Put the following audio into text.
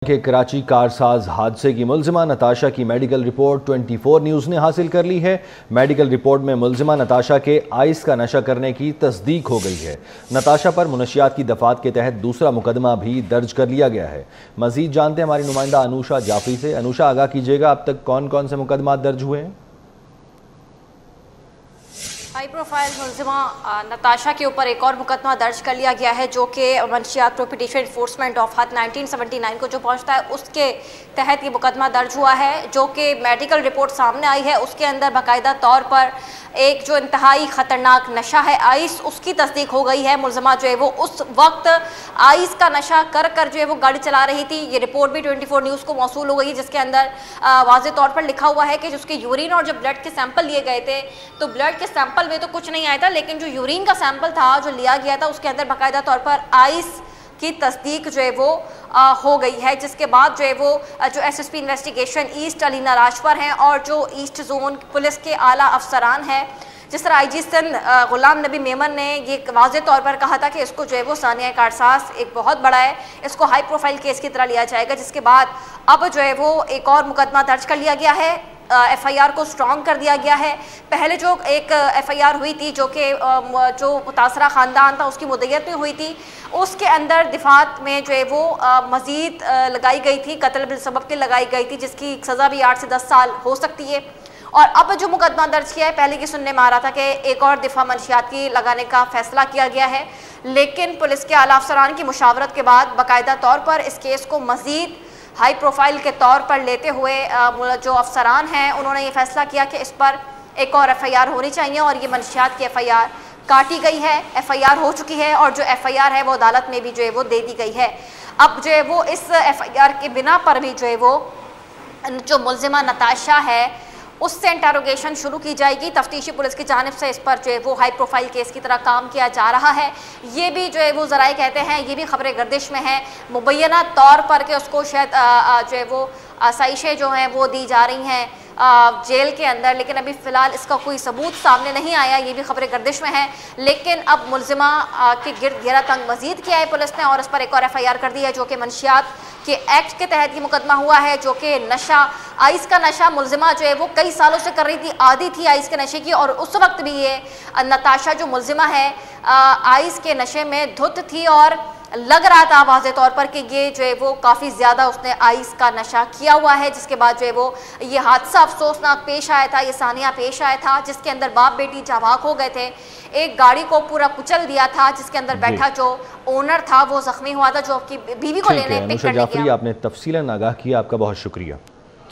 کہ کراچی کارساز حادثے کی ملزمہ نتاشا کی میڈیکل رپورٹ 24 نیوز نے حاصل کر لی ہے۔ میڈیکل رپورٹ میں ملزمہ نتاشا کے آئس کا نشہ کرنے کی تصدیق ہو گئی ہے۔ نتاشا پر منشیات کی دفعات کے تحت دوسرا مقدمہ بھی درج کر لیا گیا ہے۔ مزید جانتے ہیں ہماری نمائندہ انوشا جعفری سے۔ انوشا، آگاہ کیجیے گا اب تک کون کون سے مقدمات درج ہوئے ہیں؟ ہائی پروفائل ملزمہ نتاشا کے اوپر ایک اور مقدمہ درج کر لیا گیا ہے جو کہ منشیات پروہیبیشن انفورسمنٹ آف ایکٹ 1979 کو جو پہنچتا ہے اس کے تحت یہ مقدمہ درج ہوا ہے، جو کہ میڈیکل رپورٹ سامنے آئی ہے اس کے اندر باقاعدہ طور پر ایک جو انتہائی خطرناک نشہ ہے آئس، اس کی تصدیق ہو گئی ہے۔ ملزمہ جو ہے وہ اس وقت آئس کا نشہ کر جو ہے وہ گاڑی چلا رہی تھی۔ یہ رپورٹ بھی 24 نیوز کو موصول ہو گئی، جس کے اندر واضح طور پر لکھا ہوا ہے کہ جس کے یورین اور جب بلڈ کے سیمپل لیے گئے تھے تو بلڈ کے سیمپل میں تو کچھ نہیں آیا تھا، لیکن جو یورین کا سیمپل تھا جو لیا گیا تھا اس کے اندر باقاعدہ طور پر آئس کی تصدیق جو ہے وہ ہو گئی ہے، جس کے بعد جو ہے وہ جو S S P investigation east Alina Rajpur ہیں اور جو ایسٹ زون پولیس کے اعلیٰ افسران ہیں، جس طرح آئی جی سندھ غلام نبی میمن نے یہ واضح طور پر کہا تھا کہ اس کو جو ہے وہ ثانیہ کارساز ایک بہت بڑا ہے، اس کو ہائی پروفائل کیس کی طرح لیا جائے گا، جس کے بعد اب جو ہے وہ ایک اور مقدمہ درج کر لیا گیا ہے۔ ایف آئی آر کو سٹرونگ کر دیا گیا ہے۔ پہلے جو ایک ایف آئی آر ہوئی تھی جو کہ جو متاثرہ خاندان تھا اس کی مدعیت میں ہوئی تھی، اس کے اندر دفعات میں جو ہے وہ مزید لگائی گئی تھی، قتل بالسبب کے لگائی گئی تھی، جس کی سزا بھی 8 سے 10 سال ہو سکتی ہے۔ اور اب جو مقدمہ درج کیا ہے، پہلے کی سننے میں آ رہا تھا کہ ایک اور دفعہ منشیات کی لگانے کا فیصلہ کیا گیا ہے، لیکن پولیس کے اعلیٰ افسران کی مشاورت کے بعد باقاعدہ طور پر اس کیس کو مزید ہائی پروفائل کے طور پر لیتے ہوئے جو افسران ہیں انہوں نے یہ فیصلہ کیا کہ اس پر ایک اور ایف آئی آر ہونی چاہیے، اور یہ منشیات کی ایف آئی آر کاٹی گئی ہے، ایف آئی آر ہو چکی ہے، اور جو ایف آئی آر ہے وہ عدالت میں بھی جو ہے وہ دے دی گئی ہے۔ اب جو ہے وہ اس ایف آئی آر کے بنا پر بھی جو ہے وہ جو ملزمہ نتاشا ہے اس سے انٹروگیشن شروع کی جائے گی۔ تفتیشی پولیس کی جانب سے اس پر جو ہے وہ ہائی پروفائل کیس کی طرح کام کیا جا رہا ہے۔ یہ بھی جو ہے وہ ذرائع کہتے ہیں، یہ بھی خبریں گردش میں ہیں مبینہ طور پر کہ اس کو شاید جو ہے وہ آسائشیں جو ہیں وہ دی جا رہی ہیں جیل کے اندر، لیکن ابھی فی الحال اس کا کوئی ثبوت سامنے نہیں آیا، یہ بھی خبریں گردش میں ہیں۔ لیکن اب ملزمہ کے گرد گھیرا تنگ مزید کیا ہے پولیس نے، اور اس پر ایک اور ایف آئی آر کر دی ہے جو کہ منشیات کے ایکٹ کے تحت یہ مقدمہ ہوا ہے، جو کہ نشہ آئس کا نشہ ملزمہ جو ہے وہ کئی سالوں سے کر رہی تھی، عادی تھی آئس کے نشے کی، اور اس وقت بھی یہ نتاشا جو ملزمہ ہے آئس کے نشے میں دھت تھی، اور لگ رہا تھا واضح طور پر کہ یہ جو ہے وہ کافی زیادہ اس نے آئس کا نشہ کیا ہوا ہے، جس کے بعد جو ہے وہ یہ حادثہ افسوسناک پیش آیا تھا، یہ ثانیہ پیش آیا تھا، جس کے اندر باپ بیٹی جاں ہو گئے تھے۔ ایک گاڑی کو پورا کچل دیا تھا جس کے اندر بیٹھا جو اونر تھا وہ زخمی ہوا تھا، جو اپنی بیوی کو لینے پک کرنے گیا۔ جعفری، آپ نے تفصیلاً آگاہ کیا، آپ کا بہت شکریہ۔